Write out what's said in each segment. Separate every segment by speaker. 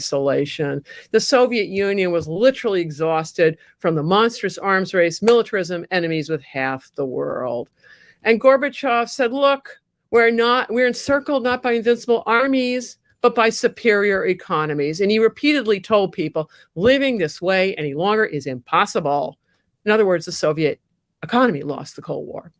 Speaker 1: isolation. The Soviet Union was literally exhausted from the monstrous arms race, militarism, enemies with half the world. And Gorbachev said, look, we're encircled not by invincible armies, but by superior economies. And he repeatedly told people living this way any longer is impossible. In other words, the Soviet economy lost the Cold War.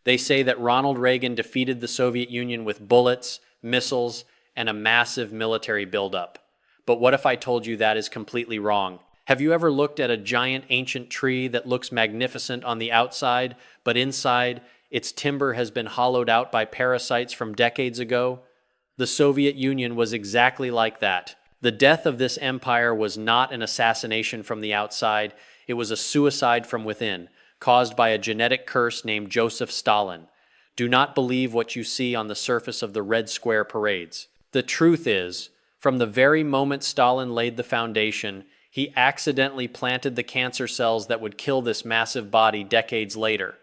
Speaker 2: They say that Ronald Reagan defeated the Soviet Union with bullets, missiles, and a massive military buildup. But what if I told you that is completely wrong? Have you ever looked at a giant ancient tree that looks magnificent on the outside, but inside, its timber has been hollowed out by parasites from decades ago? The Soviet Union was exactly like that. The death of this empire was not an assassination from the outside, it was a suicide from within, caused by a genetic curse named Joseph Stalin. Do not believe what you see on the surface of the Red Square parades. The truth is, from the very moment Stalin laid the foundation, he accidentally planted the cancer cells that would kill this massive body decades later.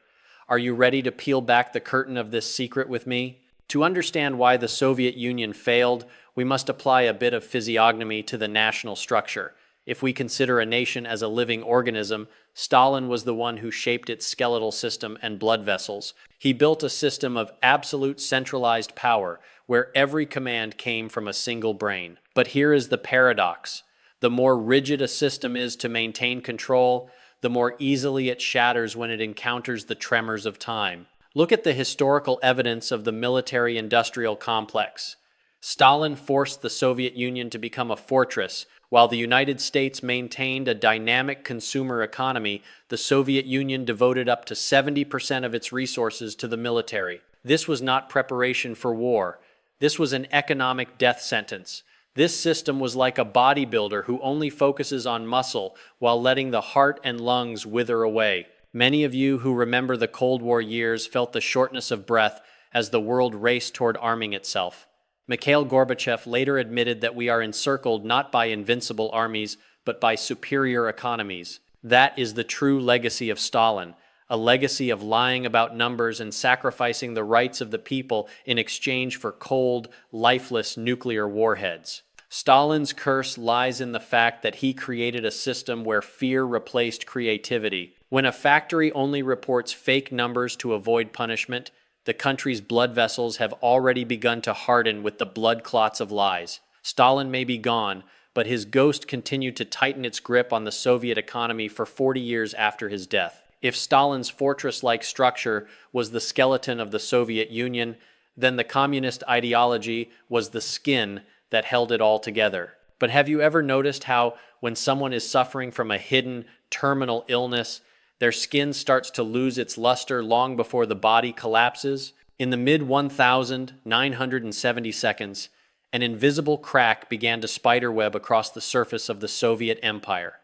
Speaker 2: Are you ready to peel back the curtain of this secret with me? To understand why the Soviet Union failed, we must apply a bit of physiognomy to the national structure. If we consider a nation as a living organism, Stalin was the one who shaped its skeletal system and blood vessels. He built a system of absolute centralized power, where every command came from a single brain. But here is the paradox. The more rigid a system is to maintain control, the more easily it shatters when it encounters the tremors of time. Look at the historical evidence of the military-industrial complex. Stalin forced the Soviet Union to become a fortress. While the United States maintained a dynamic consumer economy, the Soviet Union devoted up to 70% of its resources to the military. This was not preparation for war. This was an economic death sentence. This system was like a bodybuilder who only focuses on muscle while letting the heart and lungs wither away. Many of you who remember the Cold War years felt the shortness of breath as the world raced toward arming itself. Mikhail Gorbachev later admitted that we are encircled not by invincible armies, but by superior economies. That is the true legacy of Stalin, a legacy of lying about numbers and sacrificing the rights of the people in exchange for cold, lifeless nuclear warheads. Stalin's curse lies in the fact that he created a system where fear replaced creativity. When a factory only reports fake numbers to avoid punishment, the country's blood vessels have already begun to harden with the blood clots of lies. Stalin may be gone, but his ghost continued to tighten its grip on the Soviet economy for 40 years after his death. If Stalin's fortress-like structure was the skeleton of the Soviet Union, then the communist ideology was the skin that held it all together. But have you ever noticed how, when someone is suffering from a hidden, terminal illness, their skin starts to lose its luster long before the body collapses? In the mid-1970 seconds, an invisible crack began to spiderweb across the surface of the Soviet Empire.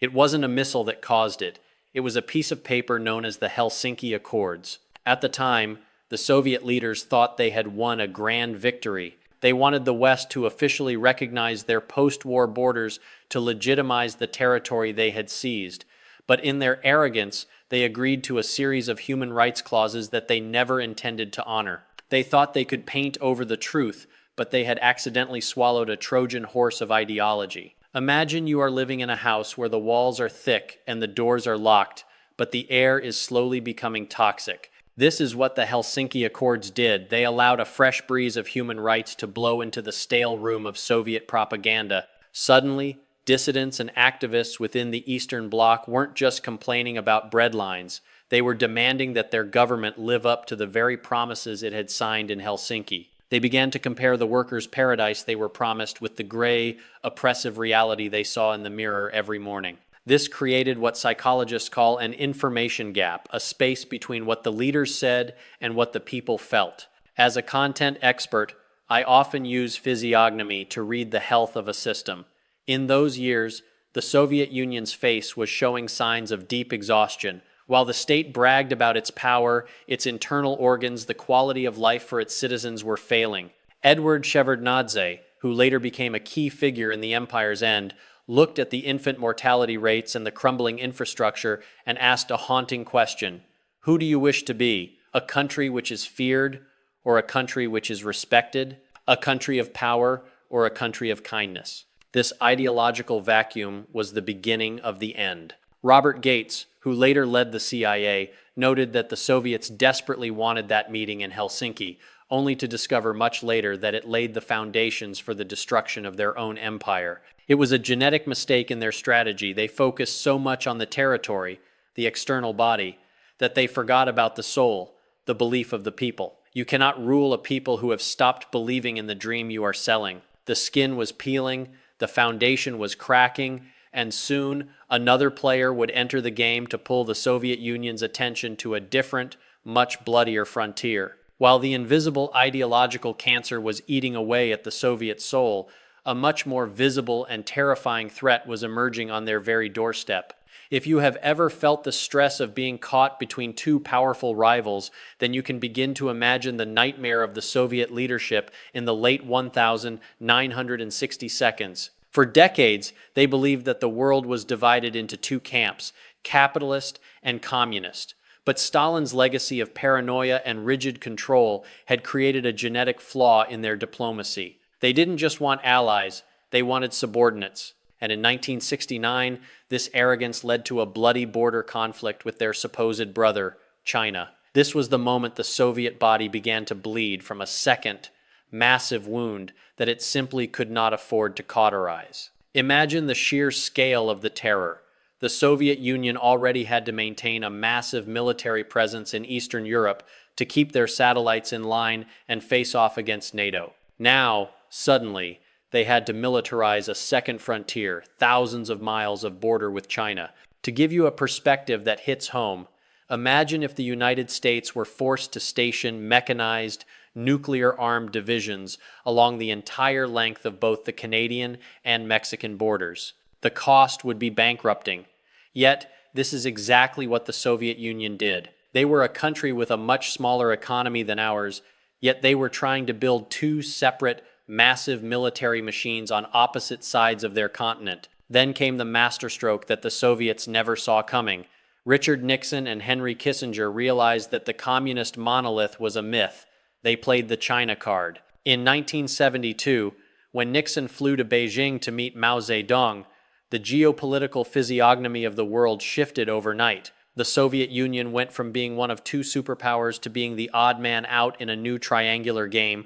Speaker 2: It wasn't a missile that caused it. It was a piece of paper known as the Helsinki Accords. At the time, the Soviet leaders thought they had won a grand victory. They wanted the West to officially recognize their post-war borders to legitimize the territory they had seized. But in their arrogance, they agreed to a series of human rights clauses that they never intended to honor. They thought they could paint over the truth, but they had accidentally swallowed a Trojan horse of ideology. Imagine you are living in a house where the walls are thick and the doors are locked, but the air is slowly becoming toxic. This is what the Helsinki Accords did. They allowed a fresh breeze of human rights to blow into the stale room of Soviet propaganda. Suddenly, dissidents and activists within the Eastern Bloc weren't just complaining about breadlines. They were demanding that their government live up to the very promises it had signed in Helsinki. They began to compare the workers' paradise they were promised with the gray, oppressive reality they saw in the mirror every morning. This created what psychologists call an information gap, a space between what the leaders said and what the people felt. As a content expert, I often use physiognomy to read the health of a system. In those years, the Soviet Union's face was showing signs of deep exhaustion. While the state bragged about its power, its internal organs, the quality of life for its citizens were failing. Edward Shevardnadze, who later became a key figure in the empire's end, looked at the infant mortality rates and the crumbling infrastructure and asked a haunting question. Who do you wish to be? A country which is feared, or a country which is respected? A country of power, or a country of kindness. This ideological vacuum was the beginning of the end. Robert Gates, who later led the CIA, noted that the Soviets desperately wanted that meeting in Helsinki, only to discover much later that it laid the foundations for the destruction of their own empire. It was a genetic mistake in their strategy. They focused so much on the territory, the external body, that they forgot about the soul, the belief of the people. You cannot rule a people who have stopped believing in the dream you are selling. The skin was peeling, the foundation was cracking, and soon another player would enter the game to pull the Soviet Union's attention to a different, much bloodier frontier. While the invisible ideological cancer was eating away at the Soviet soul, a much more visible and terrifying threat was emerging on their very doorstep. If you have ever felt the stress of being caught between two powerful rivals, then you can begin to imagine the nightmare of the Soviet leadership in the late 1960 seconds. For decades, they believed that the world was divided into two camps, capitalist and communist. But Stalin's legacy of paranoia and rigid control had created a genetic flaw in their diplomacy. They didn't just want allies, they wanted subordinates. And in 1969, this arrogance led to a bloody border conflict with their supposed brother, China. This was the moment the Soviet body began to bleed from a second, massive wound that it simply could not afford to cauterize. Imagine the sheer scale of the terror. The Soviet Union already had to maintain a massive military presence in Eastern Europe to keep their satellites in line and face off against NATO. Now, suddenly, they had to militarize a second frontier, thousands of miles of border with China. To give you a perspective that hits home, imagine if the United States were forced to station mechanized, nuclear-armed divisions along the entire length of both the Canadian and Mexican borders. The cost would be bankrupting. Yet, this is exactly what the Soviet Union did. They were a country with a much smaller economy than ours, yet they were trying to build two separate, massive military machines on opposite sides of their continent. Then came the masterstroke that the Soviets never saw coming. Richard Nixon and Henry Kissinger realized that the communist monolith was a myth. They played the China card. In 1972, when Nixon flew to Beijing to meet Mao Zedong, the geopolitical physiognomy of the world shifted overnight. The Soviet Union went from being one of two superpowers to being the odd man out in a new triangular game.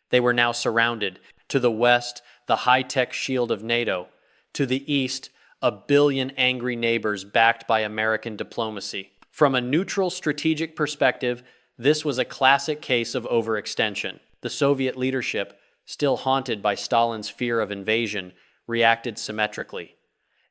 Speaker 2: They were now surrounded. To the west, the high-tech shield of NATO. To the east, a billion angry neighbors backed by American diplomacy. From a neutral strategic perspective, this was a classic case of overextension. The Soviet leadership, still haunted by Stalin's fear of invasion, reacted symmetrically.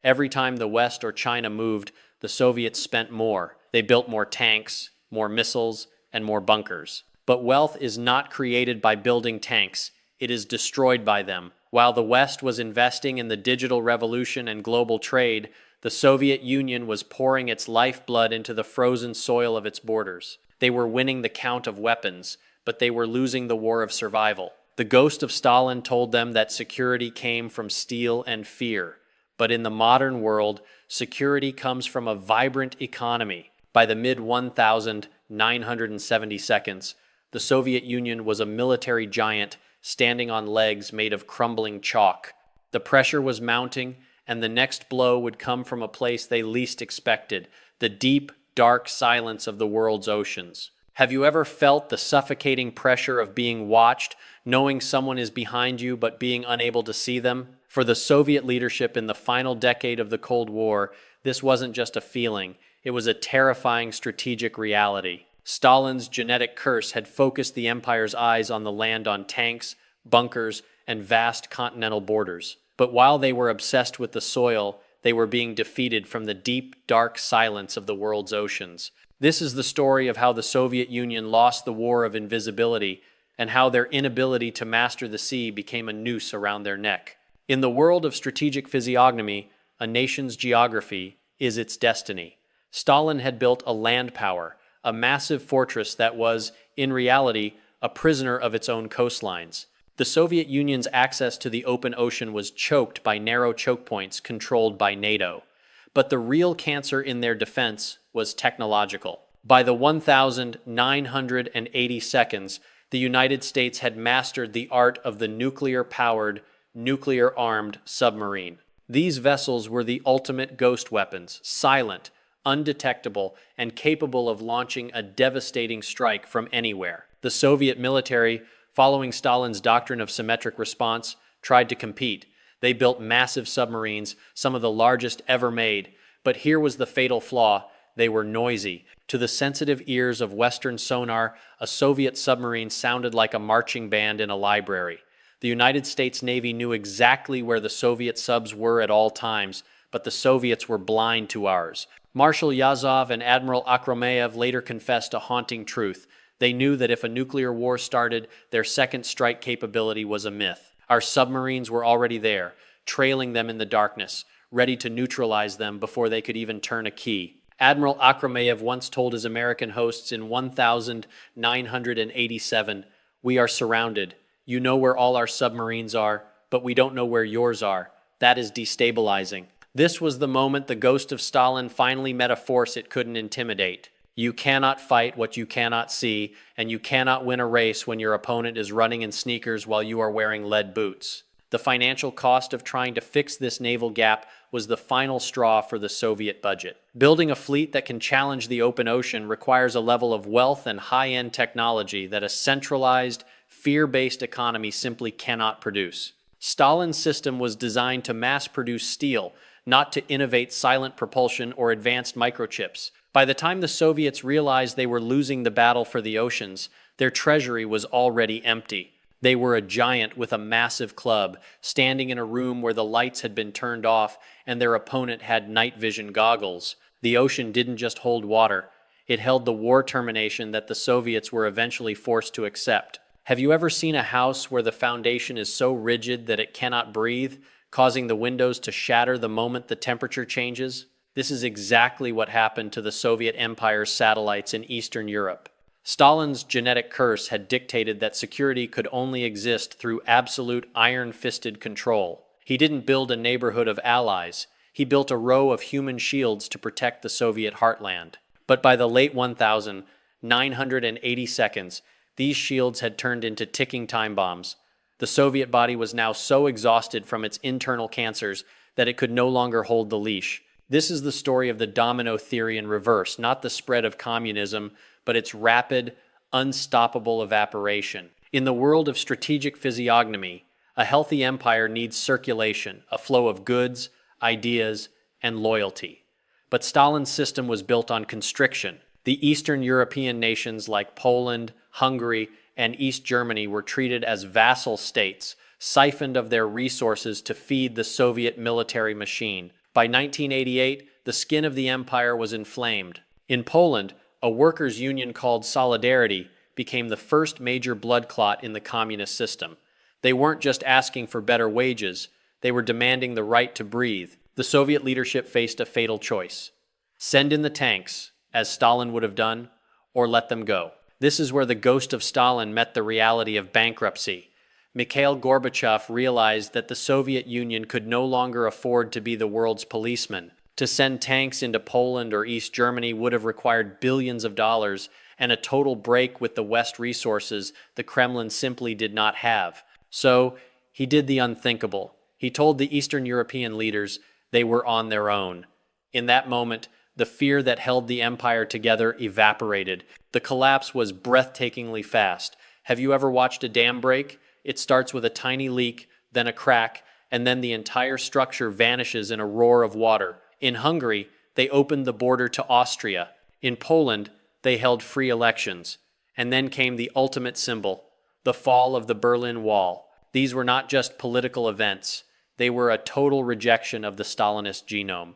Speaker 2: Every time the West or China moved, the Soviets spent more. They built more tanks, more missiles, and more bunkers. But wealth is not created by building tanks. It is destroyed by them. While the West was investing in the digital revolution and global trade, the Soviet Union was pouring its lifeblood into the frozen soil of its borders. They were winning the count of weapons, but they were losing the war of survival. The ghost of Stalin told them that security came from steel and fear. But in the modern world, security comes from a vibrant economy. By the mid-1970 seconds, the Soviet Union was a military giant standing on legs made of crumbling chalk. The pressure was mounting, and the next blow would come from a place they least expected, the deep, dark silence of the world's oceans. Have you ever felt the suffocating pressure of being watched, knowing someone is behind you but being unable to see them? For the Soviet leadership in the final decade of the Cold War, this wasn't just a feeling, it was a terrifying strategic reality. Stalin's genetic curse had focused the empire's eyes on the land on tanks, bunkers, and vast continental borders. But while they were obsessed with the soil, they were being defeated from the deep, dark silence of the world's oceans. This is the story of how the Soviet Union lost the war of invisibility and how their inability to master the sea became a noose around their neck. In the world of strategic physiognomy, a nation's geography is its destiny. Stalin had built a land power, a massive fortress that was, in reality, a prisoner of its own coastlines. The Soviet Union's access to the open ocean was choked by narrow choke points controlled by NATO. But the real cancer in their defense was technological. By the 1980 seconds, the United States had mastered the art of the nuclear-powered, nuclear-armed submarine. These vessels were the ultimate ghost weapons, silent, undetectable, and capable of launching a devastating strike from anywhere. The Soviet military, following Stalin's doctrine of symmetric response, tried to compete. They built massive submarines, some of the largest ever made. But here was the fatal flaw: they were noisy. To the sensitive ears of Western sonar, a Soviet submarine sounded like a marching band in a library. The United States Navy knew exactly where the Soviet subs were at all times, but the Soviets were blind to ours. Marshal Yazov and Admiral Akhromeyev later confessed a haunting truth. They knew that if a nuclear war started, their second strike capability was a myth. Our submarines were already there, trailing them in the darkness, ready to neutralize them before they could even turn a key. Admiral Akhromeyev once told his American hosts in 1987, "We are surrounded. You know where all our submarines are, but we don't know where yours are. That is destabilizing." This was the moment the ghost of Stalin finally met a force it couldn't intimidate. You cannot fight what you cannot see, and you cannot win a race when your opponent is running in sneakers while you are wearing lead boots. The financial cost of trying to fix this naval gap was the final straw for the Soviet budget. Building a fleet that can challenge the open ocean requires a level of wealth and high-end technology that a centralized, fear-based economy simply cannot produce. Stalin's system was designed to mass-produce steel, not to innovate silent propulsion or advanced microchips. By the time the Soviets realized they were losing the battle for the oceans, their treasury was already empty. They were a giant with a massive club, standing in a room where the lights had been turned off and their opponent had night vision goggles. The ocean didn't just hold water, it held the war termination that the Soviets were eventually forced to accept. Have you ever seen a house where the foundation is so rigid that it cannot breathe, causing the windows to shatter the moment the temperature changes? This is exactly what happened to the Soviet Empire's satellites in Eastern Europe. Stalin's genetic curse had dictated that security could only exist through absolute iron-fisted control. He didn't build a neighborhood of allies. He built a row of human shields to protect the Soviet heartland. But by the late 1980 seconds, these shields had turned into ticking time bombs. The Soviet body was now so exhausted from its internal cancers that it could no longer hold the leash. This is the story of the domino theory in reverse, not the spread of communism, but its rapid, unstoppable evaporation. In the world of strategic physiognomy, a healthy empire needs circulation, a flow of goods, ideas, and loyalty. But Stalin's system was built on constriction. The Eastern European nations like Poland, Hungary, and East Germany were treated as vassal states, siphoned of their resources to feed the Soviet military machine. By 1988, the skin of the empire was inflamed. In Poland, a workers' union called Solidarity became the first major blood clot in the communist system. They weren't just asking for better wages, they were demanding the right to breathe. The Soviet leadership faced a fatal choice: send in the tanks, as Stalin would have done, or let them go. This is where the ghost of Stalin met the reality of bankruptcy. Mikhail Gorbachev realized that the Soviet Union could no longer afford to be the world's policeman. To send tanks into Poland or East Germany would have required billions of dollars and a total break with the West resources the Kremlin simply did not have. So, he did the unthinkable. He told the Eastern European leaders they were on their own. In that moment, the fear that held the empire together evaporated. The collapse was breathtakingly fast. Have you ever watched a dam break? It starts with a tiny leak, then a crack, and then the entire structure vanishes in a roar of water. In Hungary, they opened the border to Austria. In Poland, they held free elections. And then came the ultimate symbol, the fall of the Berlin Wall. These were not just political events. They were a total rejection of the Stalinist genome.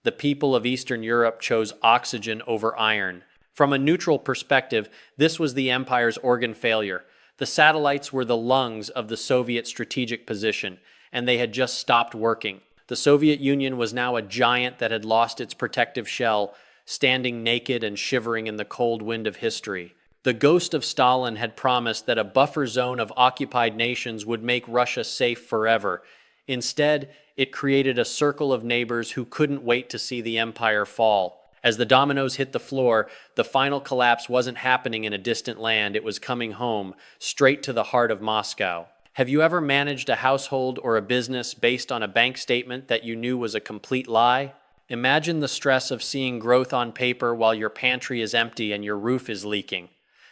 Speaker 2: The people of Eastern Europe chose oxygen over iron. From a neutral perspective, this was the empire's organ failure. The satellites were the lungs of the Soviet strategic position, and they had just stopped working. The Soviet Union was now a giant that had lost its protective shell, standing naked and shivering in the cold wind of history. The ghost of Stalin had promised that a buffer zone of occupied nations would make Russia safe forever. Instead, it created a circle of neighbors who couldn't wait to see the empire fall. As the dominoes hit the floor, the final collapse wasn't happening in a distant land, it was coming home, straight to the heart of Moscow. Have you ever managed a household or a business based on a bank statement that you knew was a complete lie? Imagine the stress of seeing growth on paper while your pantry is empty and your roof is leaking.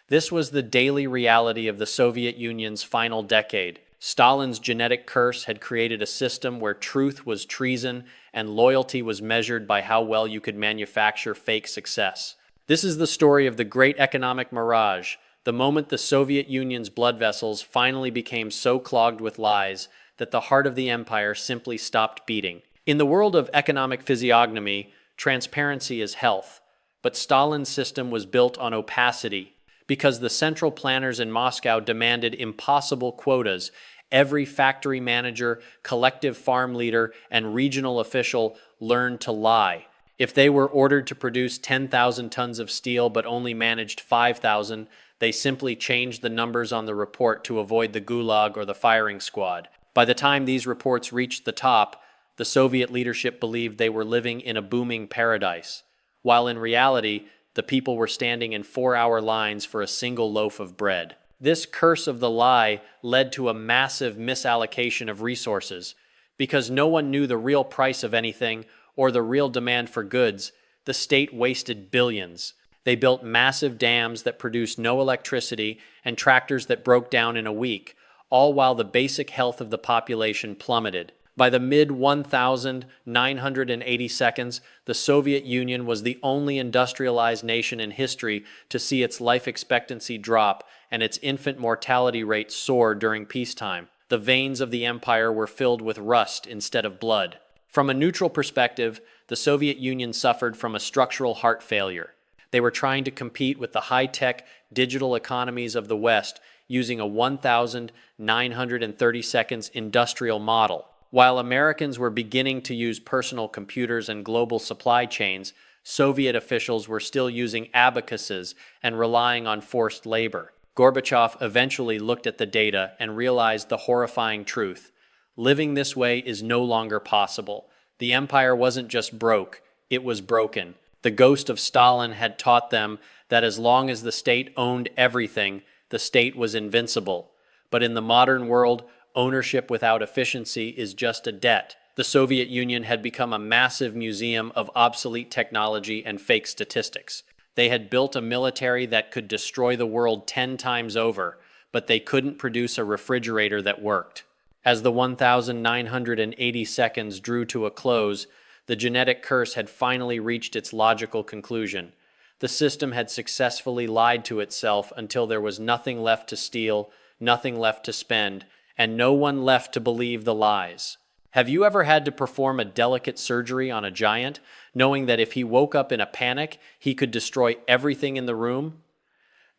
Speaker 2: This was the daily reality of the Soviet Union's final decade. Stalin's genetic curse had created a system where truth was treason and loyalty was measured by how well you could manufacture fake success. This is the story of the great economic mirage, the moment the Soviet Union's blood vessels finally became so clogged with lies that the heart of the empire simply stopped beating. In the world of economic physiognomy, transparency is health, but Stalin's system was built on opacity. Because the central planners in Moscow demanded impossible quotas, every factory manager, collective farm leader, and regional official learned to lie. If they were ordered to produce 10,000 tons of steel but only managed 5,000, they simply changed the numbers on the report to avoid the gulag or the firing squad. By the time these reports reached the top, the Soviet leadership believed they were living in a booming paradise, while in reality, the people were standing in 4-hour lines for a single loaf of bread. This curse of the lie led to a massive misallocation of resources. Because no one knew the real price of anything or the real demand for goods, the state wasted billions. They built massive dams that produced no electricity and tractors that broke down in a week, all while the basic health of the population plummeted. By the mid-1980s, the Soviet Union was the only industrialized nation in history to see its life expectancy drop and its infant mortality rate soar during peacetime. The veins of the empire were filled with rust instead of blood. From a neutral perspective, the Soviet Union suffered from a structural heart failure. They were trying to compete with the high-tech digital economies of the West using a 1,930 seconds industrial model. While Americans were beginning to use personal computers and global supply chains, Soviet officials were still using abacuses and relying on forced labor. Gorbachev eventually looked at the data and realized the horrifying truth. Living this way is no longer possible. The empire wasn't just broke, it was broken. The ghost of Stalin had taught them that as long as the state owned everything, the state was invincible. But in the modern world, ownership without efficiency is just a debt. The Soviet Union had become a massive museum of obsolete technology and fake statistics. They had built a military that could destroy the world 10 times over, but they couldn't produce a refrigerator that worked. As the 1,980 seconds drew to a close, the genetic curse had finally reached its logical conclusion. The system had successfully lied to itself until there was nothing left to steal, nothing left to spend, and no one left to believe the lies. Have you ever had to perform a delicate surgery on a giant, knowing that if he woke up in a panic, he could destroy everything in the room?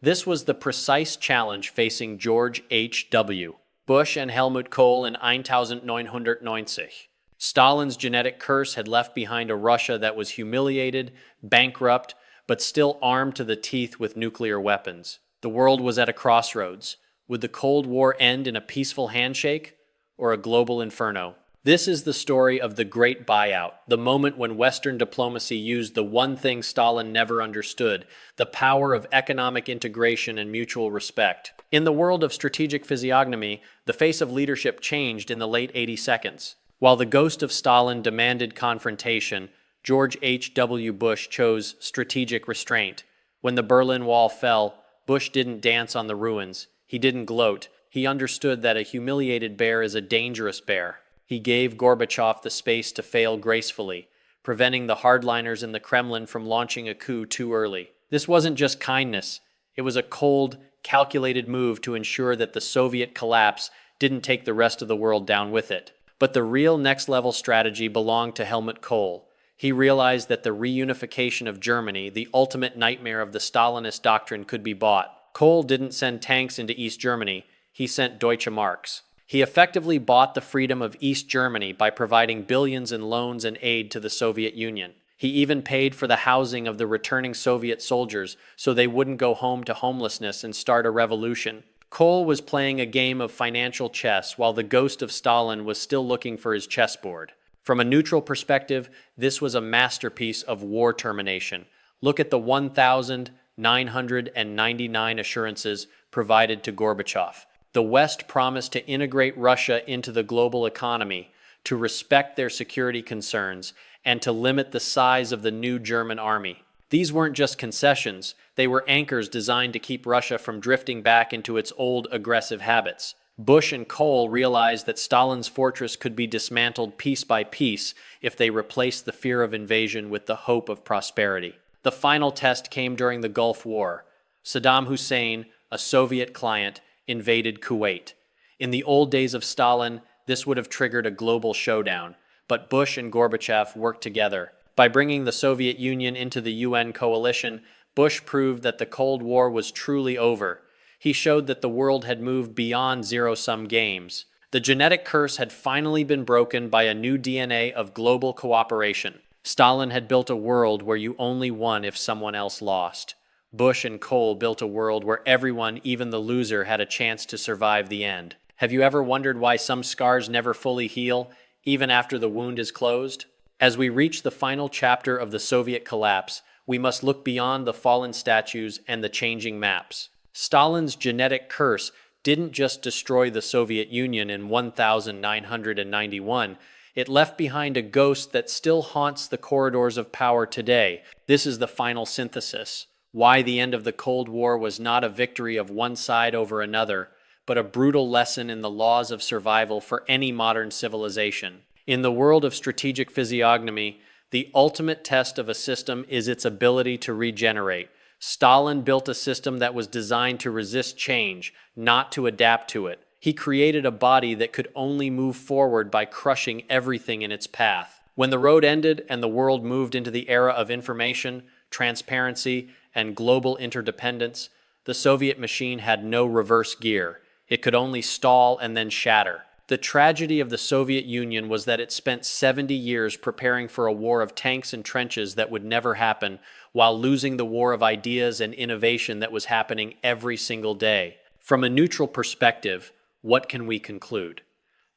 Speaker 2: This was the precise challenge facing George H.W. Bush and Helmut Kohl in 1990. Stalin's genetic curse had left behind a Russia that was humiliated, bankrupt, but still armed to the teeth with nuclear weapons. The world was at a crossroads. Would the Cold War end in a peaceful handshake or a global inferno? This is the story of the Great Buyout, the moment when Western diplomacy used the one thing Stalin never understood, the power of economic integration and mutual respect. In the world of strategic physiognomy, the face of leadership changed in the late 80 seconds. While the ghost of Stalin demanded confrontation, George H.W. Bush chose strategic restraint. When the Berlin Wall fell, Bush didn't dance on the ruins. He didn't gloat. He understood that a humiliated bear is a dangerous bear. He gave Gorbachev the space to fail gracefully, preventing the hardliners in the Kremlin from launching a coup too early. This wasn't just kindness. It was a cold, calculated move to ensure that the Soviet collapse didn't take the rest of the world down with it. But the real next-level strategy belonged to Helmut Kohl. He realized that the reunification of Germany, the ultimate nightmare of the Stalinist doctrine, could be bought. Kohl didn't send tanks into East Germany. He sent Deutsche Marks. He effectively bought the freedom of East Germany by providing billions in loans and aid to the Soviet Union. He even paid for the housing of the returning Soviet soldiers so they wouldn't go home to homelessness and start a revolution. Kohl was playing a game of financial chess while the ghost of Stalin was still looking for his chessboard. From a neutral perspective, this was a masterpiece of war termination. Look at the 1,999 assurances provided to Gorbachev. The West promised to integrate Russia into the global economy, to respect their security concerns, and to limit the size of the new German army. These weren't just concessions, they were anchors designed to keep Russia from drifting back into its old aggressive habits. Bush and Kohl realized that Stalin's fortress could be dismantled piece by piece if they replaced the fear of invasion with the hope of prosperity. The final test came during the Gulf War. Saddam Hussein, a Soviet client, invaded Kuwait. In the old days of Stalin, this would have triggered a global showdown, but Bush and Gorbachev worked together. By bringing the Soviet Union into the UN coalition, Bush proved that the Cold War was truly over. He showed that the world had moved beyond zero-sum games. The genetic curse had finally been broken by a new DNA of global cooperation. Stalin had built a world where you only won if someone else lost. Bush and Kohl built a world where everyone, even the loser, had a chance to survive the end. Have you ever wondered why some scars never fully heal, even after the wound is closed? As we reach the final chapter of the Soviet collapse, we must look beyond the fallen statues and the changing maps. Stalin's genetic curse didn't just destroy the Soviet Union in 1991, it left behind a ghost that still haunts the corridors of power today. This is the final synthesis. Why the end of the Cold War was not a victory of one side over another, but a brutal lesson in the laws of survival for any modern civilization. In the world of strategic physiognomy, the ultimate test of a system is its ability to regenerate. Stalin built a system that was designed to resist change, not to adapt to it. He created a body that could only move forward by crushing everything in its path. When the road ended and the world moved into the era of information, transparency, and global interdependence, the Soviet machine had no reverse gear. It could only stall and then shatter. The tragedy of the Soviet Union was that it spent 70 years preparing for a war of tanks and trenches that would never happen, while losing the war of ideas and innovation that was happening every single day. From a neutral perspective, what can we conclude?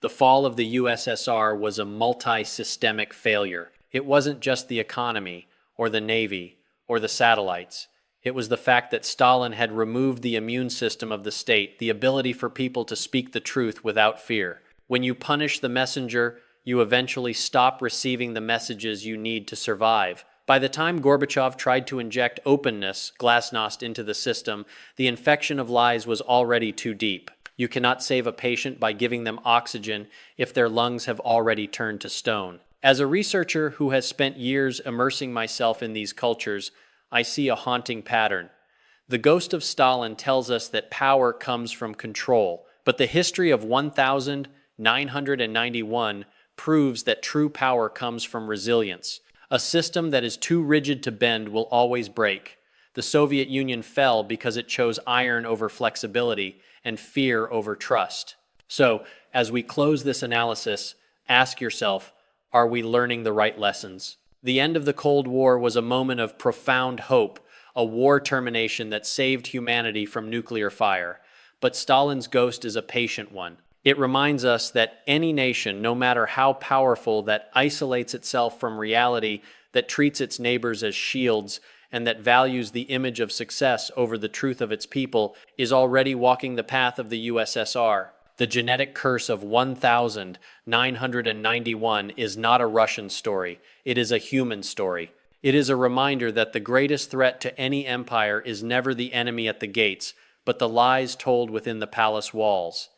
Speaker 2: The fall of the USSR was a multi-systemic failure. It wasn't just the economy, or the Navy, or the satellites. It was the fact that Stalin had removed the immune system of the state, the ability for people to speak the truth without fear. When you punish the messenger, you eventually stop receiving the messages you need to survive. By the time Gorbachev tried to inject openness, glasnost, into the system, the infection of lies was already too deep. You cannot save a patient by giving them oxygen if their lungs have already turned to stone. As a researcher who has spent years immersing myself in these cultures, I see a haunting pattern. The ghost of Stalin tells us that power comes from control, but the history of 1991 proves that true power comes from resilience. A system that is too rigid to bend will always break. The Soviet Union fell because it chose iron over flexibility and fear over trust. So, as we close this analysis, ask yourself, are we learning the right lessons? The end of the Cold War was a moment of profound hope, a war termination that saved humanity from nuclear fire. But Stalin's ghost is a patient one. It reminds us that any nation, no matter how powerful, that isolates itself from reality, that treats its neighbors as shields, and that values the image of success over the truth of its people, is already walking the path of the USSR. The genetic curse of 1991 is not a Russian story. It is a human story. It is a reminder that the greatest threat to any empire is never the enemy at the gates, but the lies told within the palace walls.